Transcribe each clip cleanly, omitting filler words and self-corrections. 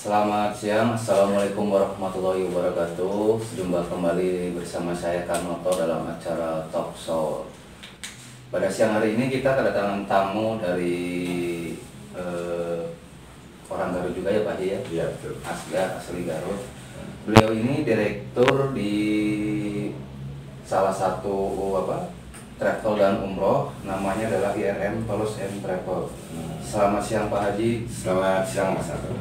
Selamat siang, Assalamualaikum warahmatullahi wabarakatuh. Jumpa kembali bersama saya Kanoto dalam acara Talk Show. Pada siang hari ini kita kedatangan tamu dari orang Garut juga ya Pak Haji ya? Iya betul. Asli Garut. Beliau ini direktur di salah satu travel dan umroh, namanya adalah IRM Tours and Travel. Selamat siang Pak Haji. Selamat siang Mas Arto.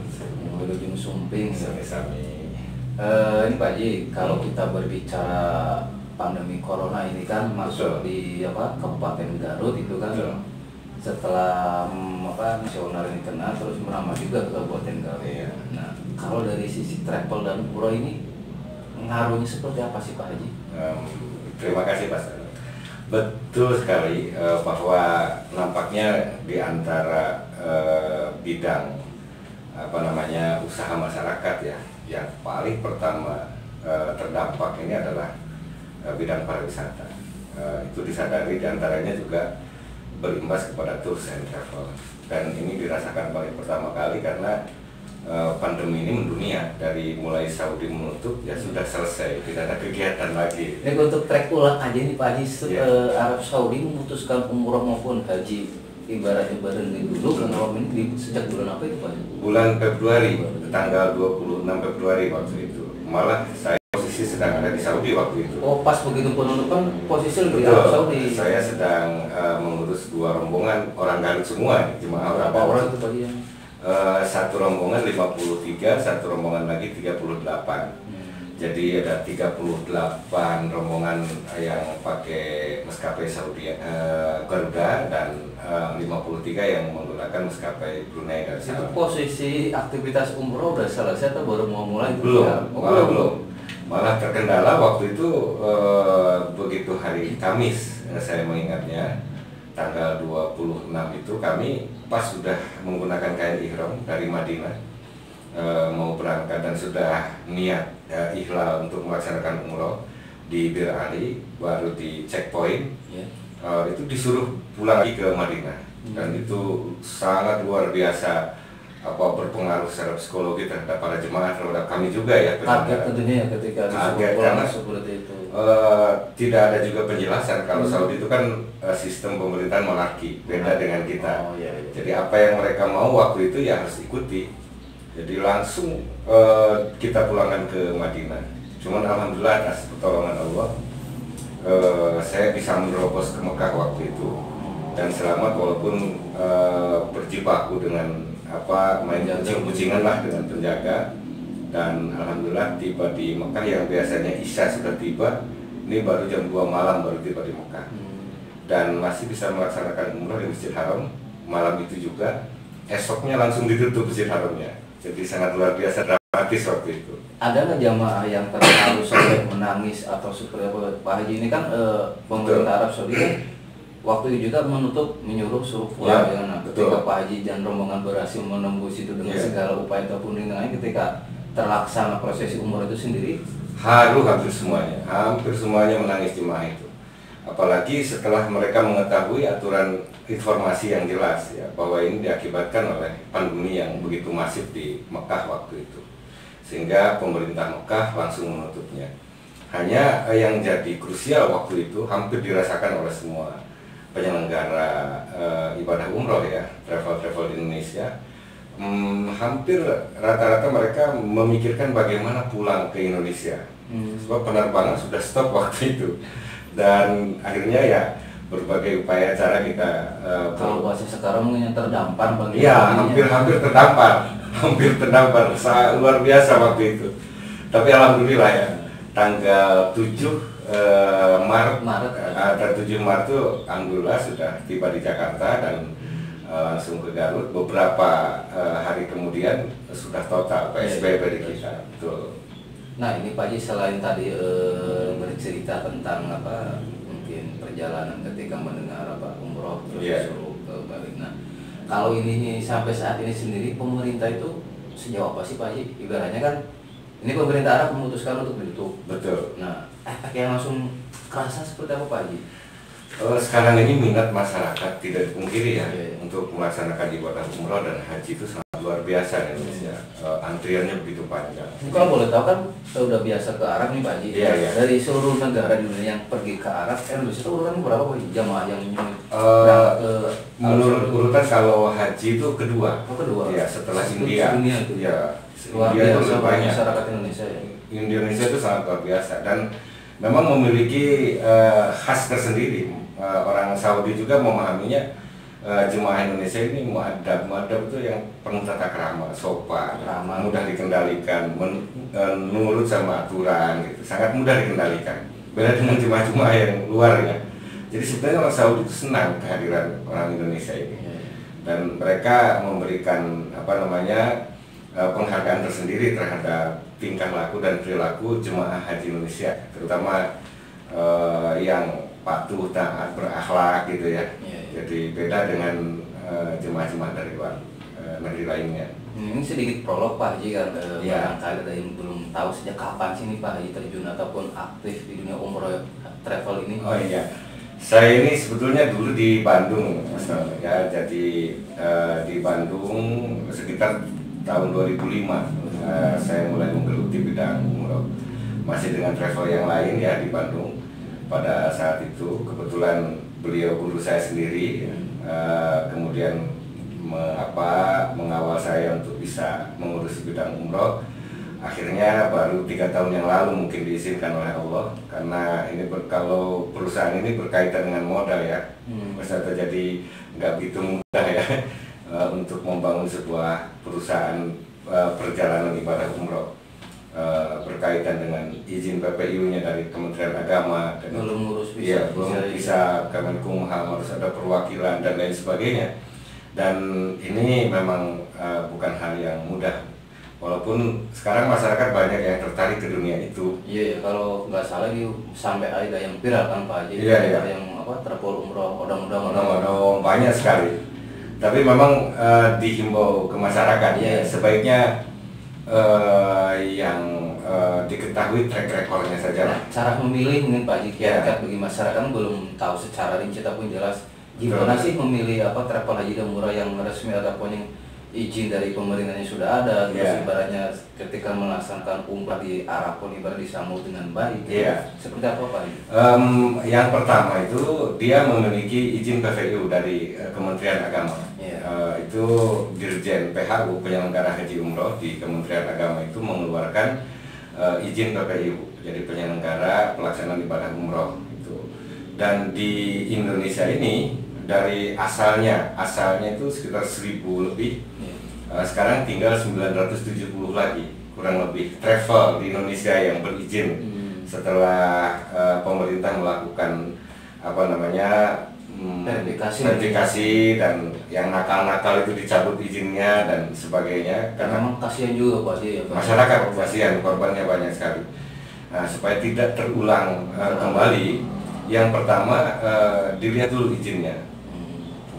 Ujung Sumping. Sami-sami. Ini Pak Haji, kalau kita berbicara pandemi corona ini kan masuk di Kabupaten Garut itu kan. Betul. Setelah nasional ini kena, terus merambah juga ke Kabupaten Garut. Iya. Nah, kalau dari sisi travel dan umroh ini ngaruhnya seperti apa sih Pak Haji? Terima kasih Mas Arto. Betul sekali bahwa nampaknya di antara bidang usaha masyarakat ya, yang paling pertama terdampak ini adalah bidang pariwisata. Itu disadari diantaranya juga berimbas kepada tours and travel, dan ini dirasakan paling pertama kali karena pandemi ini mendunia. Dari mulai Saudi menutup ya sudah selesai, tidak ada kegiatan lagi. Ini untuk trek ulang aja nih Pak Haji, Arab Saudi memutuskan umroh maupun haji ibaratnya bareng dulu kan ini sejak bulan apa itu Pak? Bulan Februari, tanggal 26 Februari waktu itu. Malah saya posisi sedang ada di Saudi waktu itu. Oh, pas begitu penutupan posisi di Arab Saudi. Saya sedang mengurus 2 rombongan orang Garut semua, jemaah berapa orang itu Pak yang? Satu rombongan 53, satu rombongan lagi 38. Jadi ada 38 rombongan yang pakai maskapai Saudi Garuda, dan 53 yang menggunakan maskapai Brunei dan Itu posisi aktivitas umroh udah selesai atau baru mau mulai? Belum. Malah terkendala waktu itu begitu hari Kamis, saya mengingatnya tanggal 26 itu kami pas sudah menggunakan kain ihram dari Madinah, mau berangkat dan sudah niat ihlal untuk melaksanakan umroh di Bir Ali, baru di checkpoint itu disuruh pulang lagi ke Madinah. Dan itu sangat luar biasa berpengaruh secara psikologi terhadap para jemaah, terhadap kami juga ya. Kaget tentunya ya ketika kaget karena seperti itu. Tidak ada juga penjelasan. Kalau Saudi itu kan sistem pemerintahan monarki, beda dengan kita. Iya. Jadi apa yang mereka mau waktu itu ya harus ikuti. Jadi langsung kita pulangkan ke Madinah. Cuman alhamdulillah atas pertolongan Allah, saya bisa menerobos ke Mekah waktu itu dan selamat, walaupun berjibaku dengan main kucing-kucingan lah dengan penjaga. Dan alhamdulillah tiba di Mekah yang biasanya Isya sudah tiba, ini baru jam 2 malam baru tiba di Mekah. Dan masih bisa melaksanakan umroh di Masjid Haram malam itu juga. Esoknya langsung ditutup Masjid Haramnya. Jadi sangat luar biasa dramatis waktu itu. Ada nggak jamaah yang terharu sampai menangis atau seperti apa? Pak Haji ini kan pemerintah Arab Saudi kan waktu itu juga menyuruh suruh pulang ya, nah, ketika Pak Haji dan rombongan berhasil menembus itu dengan segala upaya ataupun dengan ketika terlaksana prosesi umroh itu sendiri, hampir semuanya menangis jemaah itu. Apalagi setelah mereka mengetahui aturan informasi yang jelas ya, bahwa ini diakibatkan oleh pandemi yang begitu masif di Mekah waktu itu, sehingga pemerintah Mekah langsung menutupnya. Hanya yang jadi krusial waktu itu hampir dirasakan oleh semua penyelenggara ibadah umroh ya, travel di Indonesia. Hampir rata-rata mereka memikirkan bagaimana pulang ke Indonesia, sebab penerbangan sudah stop waktu itu. Dan akhirnya ya berbagai upaya cara kita kalau bahasa sekarang mungkin yang terdampar hampir terdampar luar biasa waktu itu. Tapi alhamdulillah ya, tanggal 7 Maret itu alhamdulillah sudah tiba di Jakarta dan langsung ke Garut. Beberapa hari kemudian sudah total PSBB di kita. Betul. Nah ini Pak Haji, selain tadi bercerita tentang mungkin perjalanan ketika mendengar umroh terus disuruh ke balik. Nah kalau ini sampai saat ini sendiri pemerintah itu sejauh apa sih Pak Haji? Ibaratnya kan ini pemerintah Arab memutuskan untuk ditutup. Betul. Nah efek yang langsung kerasa seperti apa Pak Haji? Sekarang ini minat masyarakat tidak dipungkiri ya, Iya. untuk melaksanakan ibadah umroh dan haji itu sangat luar biasa di Indonesia. Antriannya begitu panjang. Kalau boleh tahu kan udah biasa ke Arab nih Pak Haji. Iya, iya. Dari seluruh negara di dunia yang pergi ke Arab, Indonesia itu urutan berapa Pak Haji? Jamaah yang berangkat ke Menurut urutan kalau haji itu kedua. Oh, kedua. Ya, setelah Itu India. sedunia itu. Ya, luar India itu biasa lebih banyak. masyarakat Indonesia ya. Indonesia itu sangat luar biasa dan memang memiliki khas tersendiri. Orang Saudi juga memahaminya, jemaah Indonesia ini muadab itu yang penuh tata krama, sopan, Ramah. mudah dikendalikan, nurut sama aturan, gitu. Sangat mudah dikendalikan. Beda dengan jemaah-jemaah yang luar ya. Jadi sebenarnya orang Saudi itu senang kehadiran orang Indonesia ini, dan mereka memberikan penghargaan tersendiri terhadap tingkah laku dan perilaku jemaah haji Indonesia, terutama yang patuh, taat, berakhlak gitu ya. Jadi beda dengan jemaah-jemaah dari luar negeri lainnya. Ini sedikit prolog Pak Haji kan, Ya. barangkali ada yang belum tahu sejak kapan sih nih Pak Haji terjun ataupun aktif di dunia umroh travel ini. Oh iya, saya ini sebetulnya dulu di Bandung, Mas Nono, ya. Jadi di Bandung sekitar tahun 2005 saya mulai menggeluti bidang umroh, masih dengan travel yang lain ya di Bandung. Pada saat itu kebetulan beliau guru saya sendiri, kemudian mengawal saya untuk bisa mengurus bidang umroh. Akhirnya baru 3 tahun yang lalu mungkin diizinkan oleh Allah, karena ini kalau perusahaan ini berkaitan dengan modal ya, maksudnya jadi nggak begitu mudah ya untuk membangun sebuah perusahaan perjalanan ibadah umroh. Berkaitan dengan izin PPIU-nya dari Kementerian Agama dan Belum ngurus ya, belum bisa Kemenkumham, harus ada perwakilan dan lain sebagainya. Dan ini memang bukan hal yang mudah, walaupun sekarang masyarakat banyak yang tertarik ke dunia itu. Iya, kalau nggak salah sampai ada yang viral kan Pak Haji. Iya, iya. Yang travel umroh Odong-odong banyak sekali. Tapi memang dihimbau ke masyarakat ya, sebaiknya yang diketahui track recordnya saja. Nah, cara memilih mungkin Pak Haji kiat-kiat bagi masyarakat belum tahu secara rinci tapi jelas gimana sih memilih travel haji dan umroh yang resmi ataupun yang izin dari pemerintahnya sudah ada, terus ibaratnya ketika melaksanakan umrah di Arab pun ibarat disambut dengan baik. Seperti apa Pak Haji? Yang pertama itu dia memiliki izin PPIU dari Kementerian Agama. Itu Dirjen PHU, penyelenggara haji umroh di Kementerian Agama itu mengeluarkan izin PPIU, jadi penyelenggara pelaksanaan ibadah umroh itu. Dan di Indonesia ini dari asalnya itu sekitar 1000 lebih. Sekarang tinggal 970 lagi kurang lebih travel di Indonesia yang berizin setelah pemerintah melakukan verifikasi dan yang nakal-nakal itu dicabut izinnya dan sebagainya, karena memang kasihan juga Pak Haji ya, masyarakat kasihan, korbannya banyak sekali. Nah, supaya tidak terulang kembali, yang pertama dilihat dulu izinnya.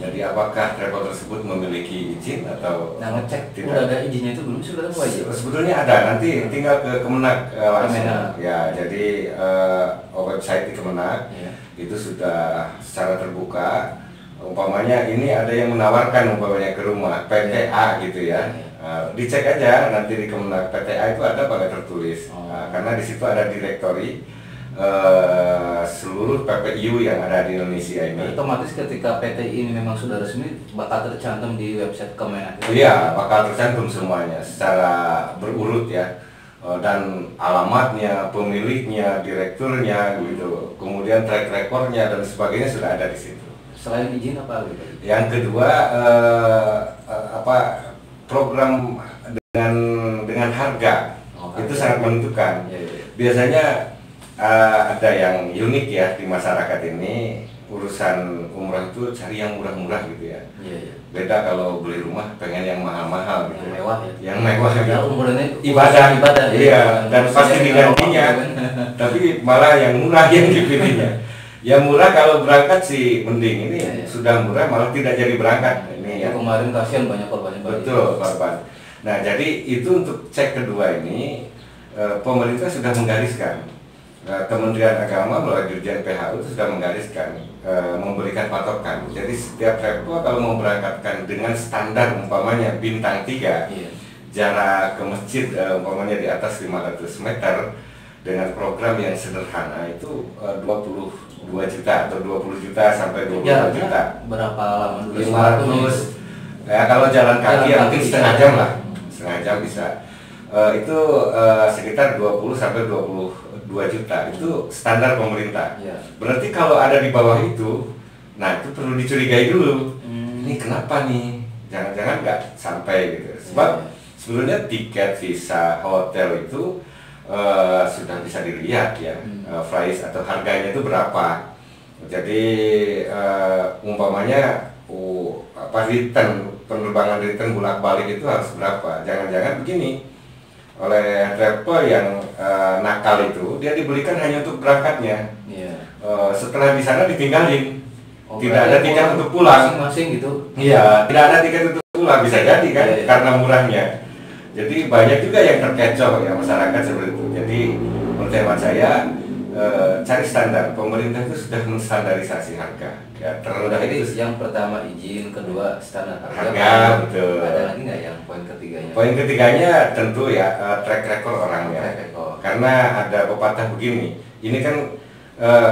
Jadi apakah travel tersebut memiliki izin atau ngecek tidak? Udah ada izinnya itu belum sudah Pak Haji? Sebetulnya ada, nanti tinggal ke Kemenak langsung. Ya, jadi website di Kemenak itu sudah secara terbuka. Umpamanya ini ada yang menawarkan umpamanya ke rumah PTA gitu ya. Dicek aja nanti di Kemenak, PTA itu ada pada tertulis. Karena di situ ada direktori seluruh PPIU yang ada di Indonesia ini. Otomatis ketika PTI ini memang sudah resmi bakal tercantum di website Kemenak. Iya, bakal tercantum semuanya secara berurut ya, dan alamatnya, pemiliknya, direkturnya gitu, kemudian track recordnya dan sebagainya sudah ada di situ. Selain izin apa lagi? Yang kedua program dengan harga itu sangat menentukan. Biasanya ada yang unik ya di masyarakat ini, urusan umrah itu cari yang murah-murah gitu ya. Beda kalau beli rumah pengen yang mahal-mahal gitu. Yang mewah ya. Yang mewah Ya, gitu. umrohnya Ibadah. Iya, dan pasti yang digantinya. Tapi malah yang murah yang dipilihnya. Yang murah kalau berangkat sih mending, ini sudah murah malah tidak jadi berangkat. Ini ya, kemarin kasihan banyak korbannya. Betul, korban. Nah, jadi itu untuk cek kedua ini pemerintah sudah menggariskan Kementerian Agama melalui Dirjen PHU itu sudah menggariskan, memberikan patokan. Jadi setiap travel kalau mau berangkatkan dengan standar umpamanya bintang 3, jarak ke masjid umpamanya di atas 500 meter dengan program yang sederhana itu 22 juta atau 20 juta sampai 22 juta. Berapa lama? 500. Ya kalau jalan kaki ya mungkin setengah jam lah, setengah jam bisa. Itu sekitar 20 sampai 22 juta, itu standar pemerintah. Berarti kalau ada di bawah itu, nah itu perlu dicurigai dulu. Ini kenapa nih? Jangan-jangan nggak sampai gitu. Sebab sebetulnya tiket, visa, hotel itu sudah bisa dilihat ya, price atau harganya itu berapa. Jadi umpamanya penerbangan return bolak-balik itu harus berapa. Jangan-jangan begini, oleh travel yang nakal itu dia dibelikan hanya untuk berangkatnya. Setelah di sana ditinggalin, tidak ada tiket untuk pulang. Masing-masing gitu. Iya, tidak ada tiket untuk pulang, bisa jadi kan, karena murahnya. Jadi banyak juga yang terkecoh ya masyarakat seperti itu. Jadi menurut hemat saya cari standar. Pemerintah itu sudah menstandarisasi harga. Ya, terendah itu yang pertama izin, kedua standar harga, betul. Ada lagi nggak yang poin ketiganya? Poin ketiganya tentu ya track record orangnya. Karena ada pepatah begini. Ini kan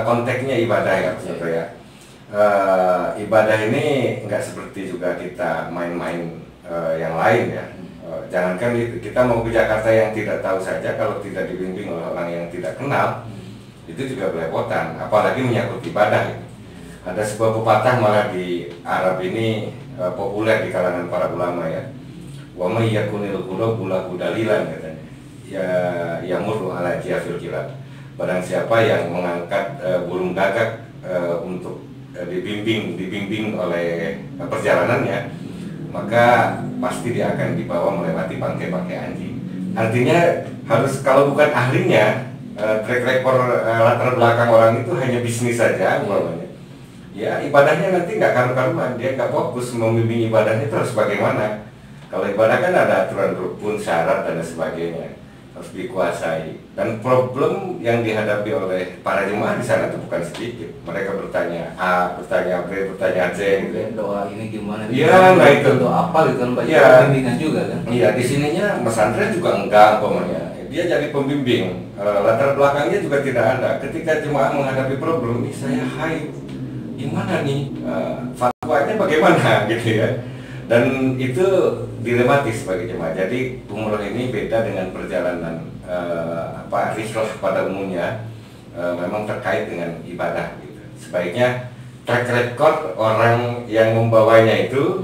konteksnya ibadah ya, Pak ya. Ibadah ini nggak seperti juga kita main-main yang lain ya. Jangankan kita mau ke Jakarta yang tidak tahu saja, kalau tidak dibimbing oleh orang yang tidak kenal, itu juga belepotan, apalagi menyangkut ibadah. Ada sebuah pepatah malah di Arab ini populer di kalangan para ulama ya. Wa may yakunil qulubu lahu dalilan katanya. Ya murru ala jafil kilab. Barang siapa yang mengangkat burung gagak untuk dibimbing oleh perjalanannya, maka pasti dia akan dibawa melewati bangkai-bangkai anjing. Artinya harus, kalau bukan ahlinya, track record latar belakang orang itu hanya bisnis saja umpamanya. Ya ibadahnya nanti nggak karu-karuan, dia nggak fokus membimbing ibadahnya terus bagaimana. Kalau ibadah kan ada aturan rukun, syarat dan sebagainya, harus dikuasai. Dan problem yang dihadapi oleh para jemaah di sana itu bukan sedikit. Mereka bertanya A, bertanya B, bertanya C gitu. Doa ini gimana? Iya, nah itu doa apa gitu kan, baca bimbingan juga kan? Iya, di sininya pesantren juga enggak umpamanya. Dia jadi pembimbing, latar belakangnya juga tidak ada. Ketika jemaah menghadapi problem, nih saya haid, gimana nih, fatwanya bagaimana gitu ya. Dan itu dilematis bagi jemaah. Jadi umroh ini beda dengan perjalanan risroh pada umumnya, memang terkait dengan ibadah gitu. Sebaiknya track record orang yang membawanya itu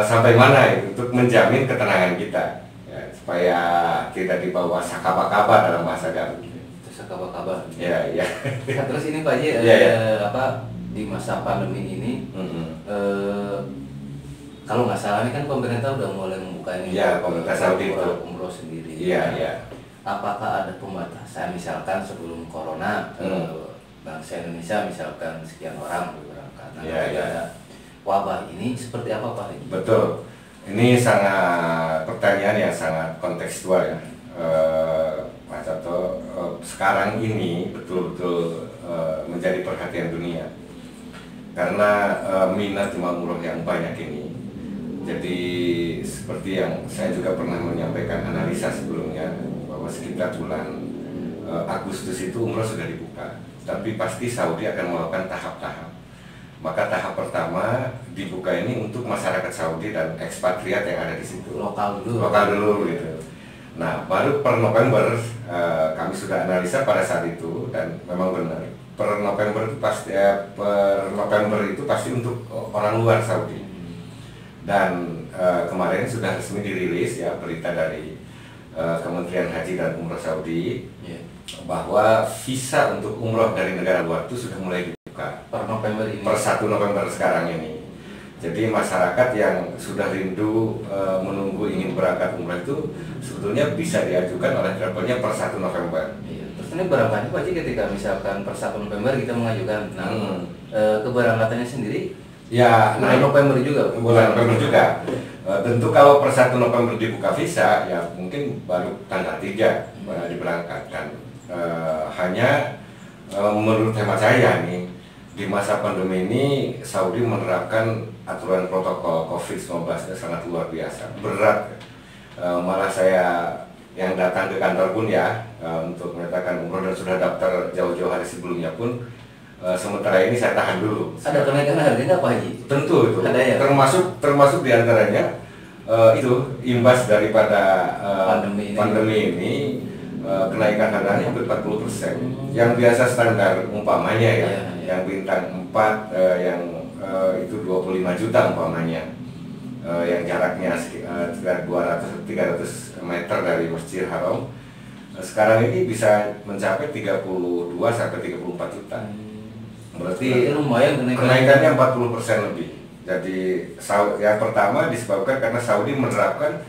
sampai mana itu, untuk menjamin ketenangan kita. Supaya tidak dibawa sakaba-kaba dalam bahasa Garut. Sakaba-kaba. Ya. Nah, terus ini Pak Haji, di masa pandemi ini, kalau nggak salah ini kan pemerintah udah mulai membuka ini. Ya, pemerintah Saudi itu umroh sendiri. Iya. Apakah ada pembatasan, misalkan sebelum corona, bangsa Indonesia misalkan sekian orang berangkat. Nah, ada wabah ini seperti apa Pak Haji? Betul. Ini sangat pertanyaan yang sangat kontekstual ya, Pak Cato. Sekarang ini betul-betul menjadi perhatian dunia karena minat jemaah umroh yang banyak ini. Jadi seperti yang saya juga pernah menyampaikan analisa sebelumnya, bahwa sekitar bulan Agustus itu umroh sudah dibuka, tapi pasti Saudi akan melakukan tahap-tahap. Maka tahap pertama dibuka ini untuk masyarakat Saudi dan ekspatriat yang ada di situ. Lokal dulu gitu. Nah, baru per November kami sudah analisa pada saat itu, dan memang benar per November itu pasti untuk orang luar Saudi. Dan kemarin sudah resmi dirilis ya berita dari Kementerian Haji dan Umroh Saudi bahwa visa untuk umroh dari negara luar itu sudah mulai dibuka per November ini. Per 1 November sekarang ini. Jadi masyarakat yang sudah rindu menunggu ingin berangkat umroh itu sebetulnya bisa diajukan oleh travelnya per 1 November. Iya. Terus ini berangkatnya Pak Haji ketika misalkan per 1 November kita mengajukan, keberangkatannya sendiri ya bulan November juga. Bulan November juga. Tentu kalau per 1 November dibuka visa ya mungkin baru tanggal 3 diberangkatkan. Hanya menurut hemat saya nih, di masa pandemi ini Saudi menerapkan aturan protokol COVID-19 sangat luar biasa, berat. Malah saya yang datang ke kantor pun ya untuk menyatakan umroh dan sudah daftar jauh-jauh hari sebelumnya pun sementara ini saya tahan dulu. Ada kenaikan harganya apa Haji? Tentu itu. Ada ya? Termasuk diantaranya itu imbas daripada pandemi ini kenaikan harganya hampir 40%. Yang biasa standar umpamanya ya, yang bintang 4 yang itu 25 juta umpamanya. Yang jaraknya sekitar 200-300 meter dari Masjidil Haram, sekarang ini bisa mencapai 32 sampai 34 juta. Berarti lumayan kenaikannya 40% lebih. Jadi yang pertama disebabkan karena Saudi menerapkan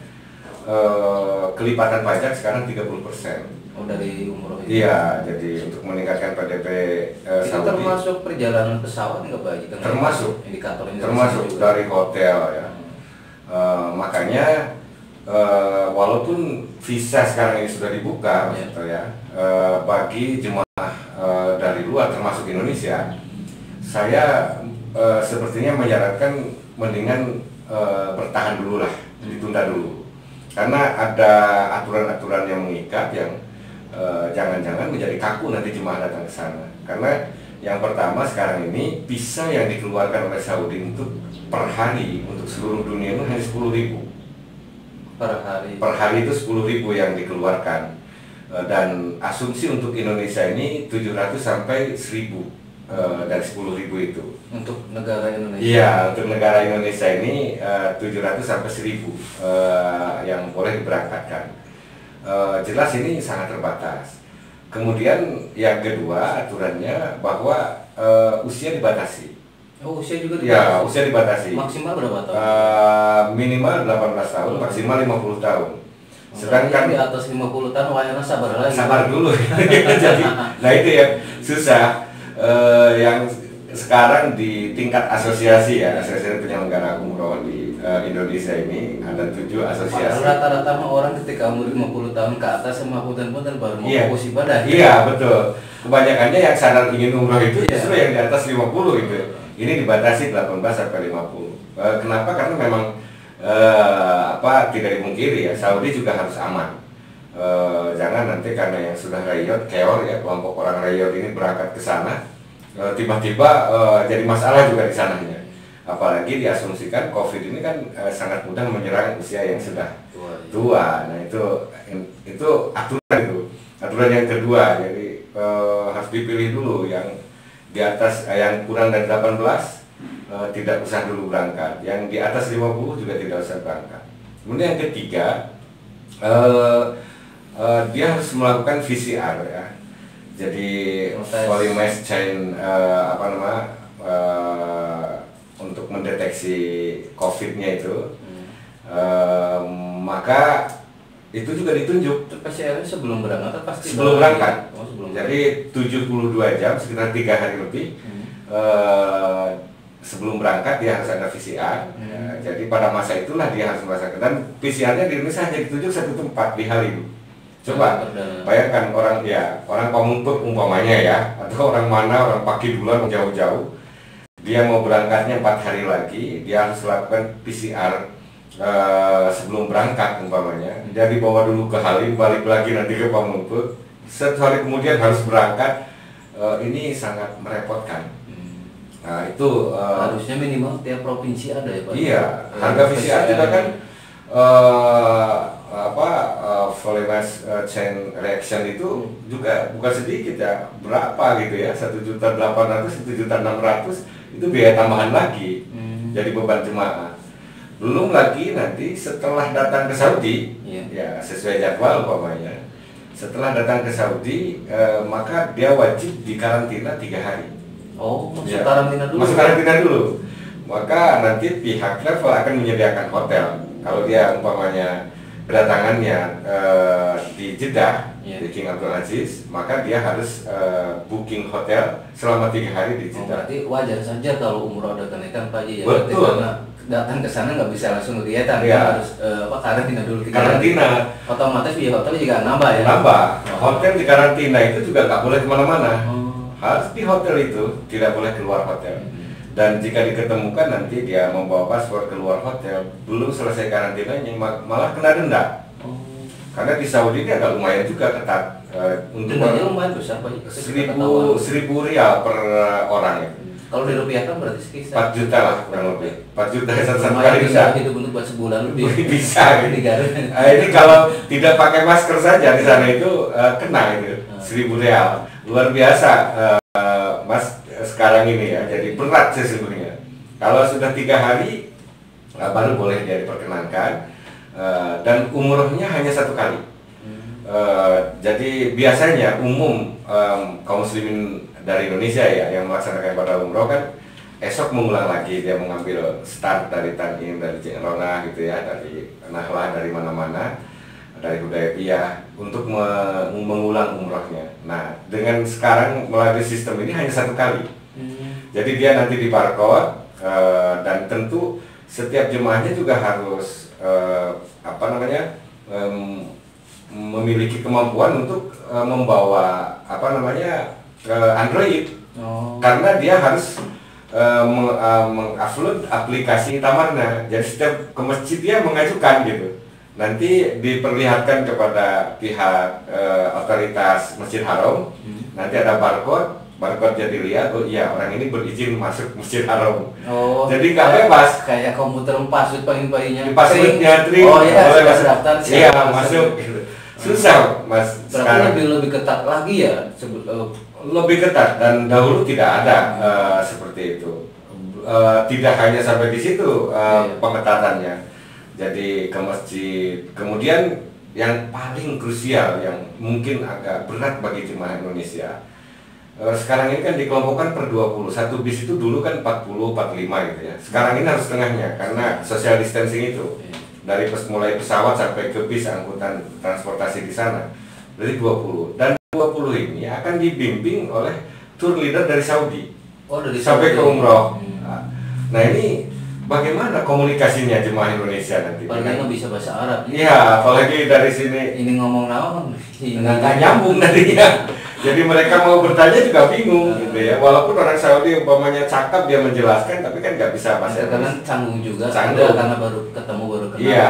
kelipatan pajak sekarang 30%. Oh, dari umroh itu? Iya, jadi untuk meningkatkan PDB Saudi. Itu termasuk perjalanan pesawat nggak Pak Haji? Termasuk. Indikator termasuk dari hotel ya. Makanya walaupun visa sekarang ini sudah dibuka, bagi jemaah dari luar termasuk Indonesia, saya sepertinya menyarankan mendingan bertahan dulu lah, ditunda dulu, karena ada aturan-aturan yang mengikat yang jangan-jangan menjadi kaku nanti jemaah datang ke sana. Karena yang pertama sekarang ini visa yang dikeluarkan oleh Saudi untuk per hari untuk seluruh dunia itu hanya 10.000 per hari itu 10.000 yang dikeluarkan, dan asumsi untuk Indonesia ini 700 sampai 1.000 dari 10.000 itu untuk negara Indonesia. Iya, untuk negara Indonesia ini 700 sampai 1.000 yang boleh diberangkatkan. Jelas ini sangat terbatas. Kemudian yang kedua aturannya bahwa usia dibatasi. Oh, usia juga dibatasi? Ya, usia dibatasi. Maksimal berapa tahun? Minimal 18 tahun, maksimal 50 tahun. Sedangkan di atas 50 tahun wayana sabar lagi. Sabar dulu. Jadi, nah itu ya susah. Yang sekarang di tingkat asosiasi ya, asosiasi penyelenggara umroh di Indonesia ini ada 7 asosiasi. Rata-rata orang ketika umur 50 tahun ke atas sama punten-punten baru mau fokus ibadah. Iya, betul. Kebanyakannya yang sadar ingin umroh itu justru yang di atas 50 itu. Ini dibatasi 18 sampai 50. Kenapa? Karena memang tidak dimungkiri ya, Saudi juga harus aman. Jangan nanti karena yang sudah rayot, keor ya, kelompok orang rayot ini berangkat ke sana, tiba-tiba jadi masalah juga di sananya. Apalagi diasumsikan COVID ini kan sangat mudah menyerang usia yang sudah tua. Nah itu aturan yang kedua. Jadi harus dipilih dulu yang di atas yang kurang dari 18 tidak usah dulu berangkat, yang di atas 50 juga tidak usah berangkat. Kemudian yang ketiga, dia harus melakukan VCR ya. Jadi polymerase chain untuk mendeteksi COVID-nya itu, maka itu juga ditunjuk. PCR sebelum berangkat pasti sebelum berangkat. Jadi 72 jam, sekitar 3 hari lebih sebelum berangkat dia harus ada VCR. Jadi pada masa itulah dia harus merasakan. Dan PCR-nya di Indonesia hanya ditunjuk satu tempat di Halim. Coba bayangkan orang Pamungpek umpamanya ya, atau orang mana, orang Pakidulan jauh-jauh, dia mau berangkatnya 4 hari lagi, dia harus lakukan PCR sebelum berangkat umpamanya. Dia dibawa dulu ke Halim, balik lagi nanti ke Pamungpek, sehari kemudian harus berangkat. Ini sangat merepotkan. Nah itu harusnya minimal tiap provinsi ada ya Pak? Iya, harga PCR juga kan polymerase chain reaction itu juga bukan sedikit ya, berapa gitu ya, 1.800.000, 1.600.000 itu biaya tambahan lagi. Jadi beban jemaah. Belum lagi nanti setelah datang ke Saudi, ya sesuai jadwal umpamanya, setelah datang ke Saudi maka dia wajib dikarantina 3 hari. Oh, masuk karantina dulu. Masuk karantina dulu. Maka nanti pihak travel akan menyediakan hotel. Kalau dia umpamanya kedatangannya di Jeddah, di King Abdul Aziz, maka dia harus booking hotel selama 3 hari di Jeddah. Berarti wajar saja kalau umroh ada kenaikan Pak Haji ya. Betul. Karena datang ke sana nggak bisa langsung kegiatan, Iya. harus karantina dulu. Karantina. Otomatis biaya hotel juga nambah ya. Nambah. Hotel di karantina itu juga nggak boleh kemana-mana. Harus di hotel itu, tidak boleh keluar hotel. Dan jika diketemukan nanti dia membawa paspor keluar hotel, belum selesai karantinanya malah kena denda. Karena di Saudi ini agak lumayan juga ketat. Dendanya lumayan besar, Pak. 1.000 rial per orang itu. Kalau dirupiahkan berarti sekitar 4 juta lah kurang lebih. 4 juta satu lumayan kali bisa denda. hidup untuk buat sebulan lebih. Bisa gitu. Di Garut. Nah, ini kalau tidak pakai masker saja di sana itu kena itu 1.000 real. Luar biasa Mas sekarang ini ya. Jadi berat sesungguhnya. Kalau sudah 3 hari baru boleh dia diperkenankan dan umrohnya hanya 1 kali. Jadi biasanya umum kaum muslimin dari Indonesia ya yang melaksanakan ibadah umroh kan esok mengulang lagi, dia mengambil start dari Tanim, dari Jainrona gitu ya, dari Nahlah, dari mana-mana, dari Hudaybiyah untuk mengulang umrohnya. Nah dengan sekarang melalui sistem ini hanya 1 kali. Jadi dia nanti di barcode dan tentu setiap jemaahnya juga harus memiliki kemampuan untuk membawa Android, karena dia harus mengupload aplikasi Tamarna. Jadi setiap ke masjid dia mengajukan gitu. Nanti diperlihatkan kepada pihak otoritas Masjid Haram. Nanti ada barcode jadi lihat, oh iya orang ini berizin masuk Masjid Haram. Jadi nggak bebas. Kayak komputer password paling-palingnya. Passwordnya boleh masuk daftar. Iya masuk. Susah Mas. Berarti lebih ketat lagi ya. Lebih ketat dan dahulu tidak ada seperti itu. Tidak hanya sampai di situ pengetatannya. Jadi ke masjid. Kemudian yang paling krusial yang mungkin agak berat bagi jemaah Indonesia. Sekarang ini kan dikelompokkan per 20. Satu bis itu dulu kan 40, 45 gitu ya. Sekarang ini harus setengahnya karena social distancing itu. Dari mulai pesawat sampai ke bis angkutan transportasi di sana. Dari 20. Dan 20 ini akan dibimbing oleh tour leader dari Saudi. Dari sampai Saudi. Ke umroh. Nah ini bagaimana komunikasinya jemaah Indonesia nanti? Apalagi nggak bisa bahasa Arab. Iya, apalagi dari sini. Ini ngomong naon? Nggak nyambung nantinya. Jadi mereka mau bertanya juga bingung gitu ya. Walaupun orang Saudi umpamanya cakap dia menjelaskan, tapi kan nggak bisa bahasa Karena canggung juga. Canggung. Karena baru ketemu baru kenal. Iya.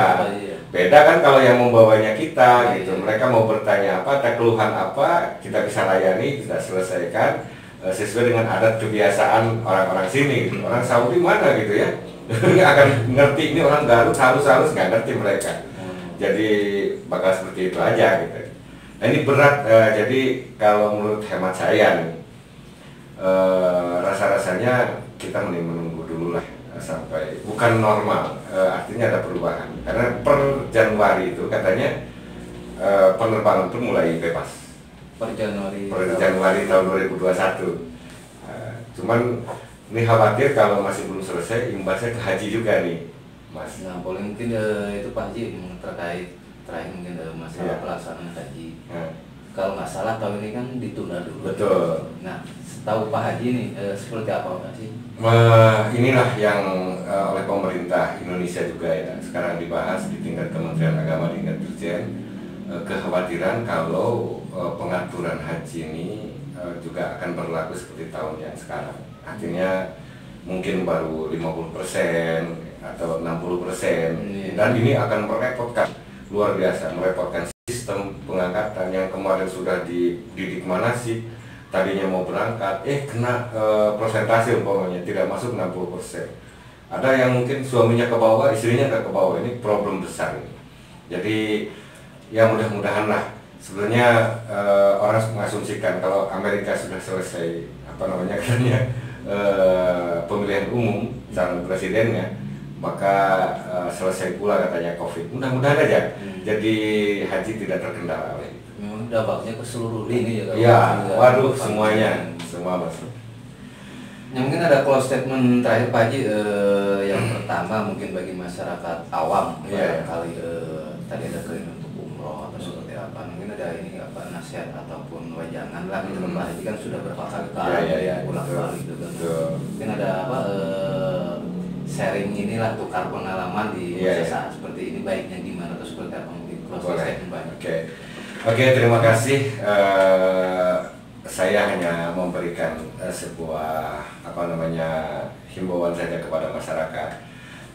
Beda kan kalau yang membawanya kita gitu. Mereka mau bertanya apa, ada keluhan apa, kita bisa layani, kita selesaikan sesuai dengan adat kebiasaan orang-orang sini. Gitu. Orang Saudi mana gitu ya? Akan ngerti ini orang Garut harus nggak ngerti mereka. Jadi bakal seperti itu aja gitu. Nah ini berat, jadi kalau menurut hemat saya nih, rasa-rasanya kita mending menunggu dulu lah sampai bukan normal, artinya ada perubahan. Karena per Januari itu katanya penerbangan itu mulai bebas. Per Januari tahun 2021. Cuman ini khawatir kalau masih belum selesai imbasnya ke haji juga nih, Mas. Nah, boleh mungkin itu Pak Haji terkait terakhir mungkin masalah pelaksanaan haji. Kalau nggak salah tahun ini kan ditunda dulu. Betul. Nah, setahu Pak Haji nih seperti apa Pak Haji? Inilah yang oleh pemerintah Indonesia juga ya sekarang dibahas di tingkat Kementerian Agama, di tingkat Dirjen, kekhawatiran kalau pengaturan haji ini juga akan berlaku seperti tahun yang sekarang. Artinya mungkin baru 50% atau 60%, dan ini akan merepotkan. Luar biasa, merepotkan sistem pengangkatan yang kemarin sudah dididik manasik, tadinya mau berangkat, kena persentase umpamanya tidak masuk 60%. Ada yang mungkin suaminya ke bawah, istrinya nggak ke bawah, ini problem besar ini. Jadi ya mudah-mudahan lah. Sebenarnya orang mengasumsikan kalau Amerika sudah selesai katanya pemilihan umum calon presidennya, maka selesai pula katanya COVID. Mudah-mudahan aja. Jadi haji tidak terkendala oleh itu. Memang dampaknya ke seluruh lini ya. Iya, waduh semuanya, semua Mas. Ya, mungkin ada close statement terakhir Pak Haji, yang pertama mungkin bagi masyarakat awam kali tadi ada keinginan untuk umroh atau seperti apa, mungkin ada ini nasihat ataupun wajangan lah gitu. Pak Haji kan sudah berapa kali pulang balik gitu kan. Mungkin ada sharing inilah, tukar pengalaman di Iya, iya. saat seperti ini, baiknya gimana atau seperti apa mungkin Boleh. prosesnya banyak. Oke, terima kasih. Saya hanya memberikan sebuah himbauan saja kepada masyarakat,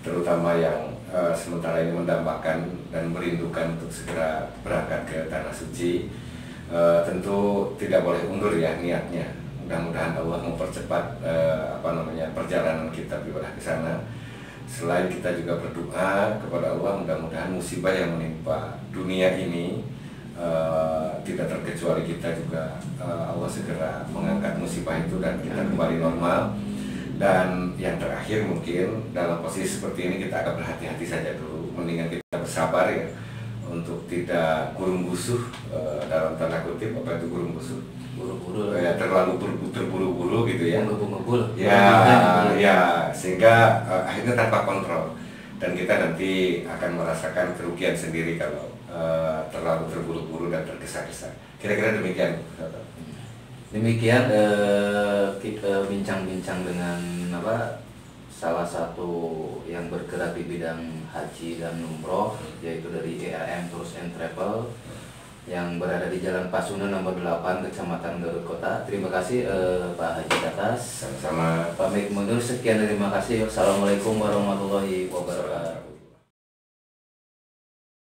terutama yang sementara ini mendambakan dan merindukan untuk segera berangkat ke tanah suci. Tentu tidak boleh undur ya niatnya. Mudah-mudahan Allah mempercepat perjalanan kita beribadah ke sana. Selain kita juga berdoa kepada Allah, mudah-mudahan musibah yang menimpa dunia ini tidak terkecuali kita juga, Allah segera mengangkat musibah itu dan kita kembali normal. Dan yang terakhir mungkin dalam posisi seperti ini kita agak berhati-hati saja dulu, mendingan kita bersabar ya, untuk tidak gurung gusuh, dalam tanda kutip. Apa itu gurung gusuh? Buru-buru Ya, terlalu terburu-buru gitu ya. ngebul-ngebul Ya, sehingga akhirnya tanpa kontrol, dan kita nanti akan merasakan kerugian sendiri kalau terlalu terburu-buru dan tergesa-gesa. Kira-kira demikian. Demikian kita bincang-bincang dengan salah satu yang bergerak di bidang haji dan umroh, yaitu dari EAM Tours and Travel yang berada di Jalan Pasundan nomor 8, Kecamatan Garut Kota. Terima kasih Pak Haji Tatas. Sama-sama. Pamit mundur, sekian, terima kasih. Wassalamualaikum warahmatullahi wabarakatuh.